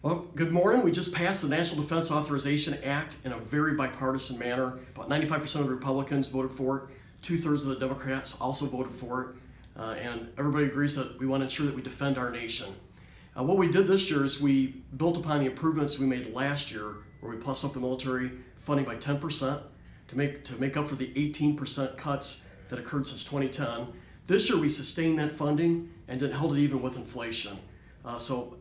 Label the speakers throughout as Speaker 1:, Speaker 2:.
Speaker 1: Well, good morning. We just passed the National Defense Authorization Act in a very bipartisan manner. About 95% of the Republicans voted for it. 2/3 of the Democrats also voted for it. And everybody agrees that we want to ensure that we defend our nation. What we did this year is we built upon the improvements we made last year, where we plussed up the military funding by 10% to make up for the 18% cuts that occurred since 2010. This year we sustained that funding and then held it even with inflation. So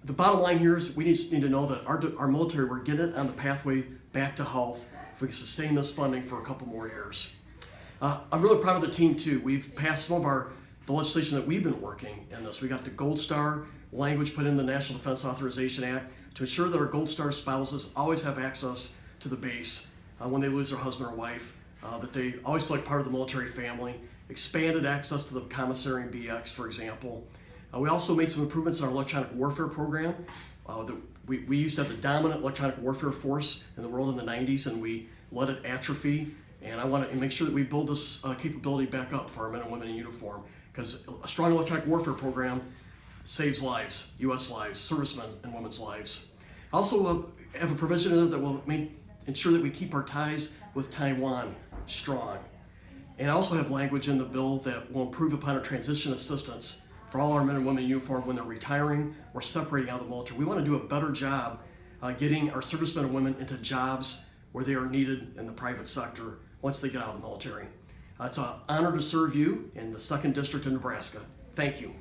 Speaker 1: the bottom line here is we just need to know that our military, we're getting it on the pathway back to health if we can sustain this funding for a couple more years. I'm really proud of the team too. We've passed some of the legislation that we've been working in this. We got the Gold Star language put in the National Defense Authorization Act to ensure that our Gold Star spouses always have access to the base when they lose their husband or wife, that they always feel like part of the military family. Expanded access to the commissary and BX, for example. We also made some improvements in our electronic warfare program. We used to have the dominant electronic warfare force in the world in the 90s, and we let it atrophy. And I want to make sure that we build this capability back up for our men and women in uniform, because a strong electronic warfare program saves lives, U.S. lives, servicemen and women's lives. I also have a provision in there that will ensure that we keep our ties with Taiwan strong. And I also have language in the bill that will improve upon our transition assistance for all our men and women in uniform when they're retiring or separating out of the military. We want to do a better job getting our servicemen and women into jobs where they are needed in the private sector once they get out of the military. It's an honor to serve you in the 2nd District of Nebraska. Thank you.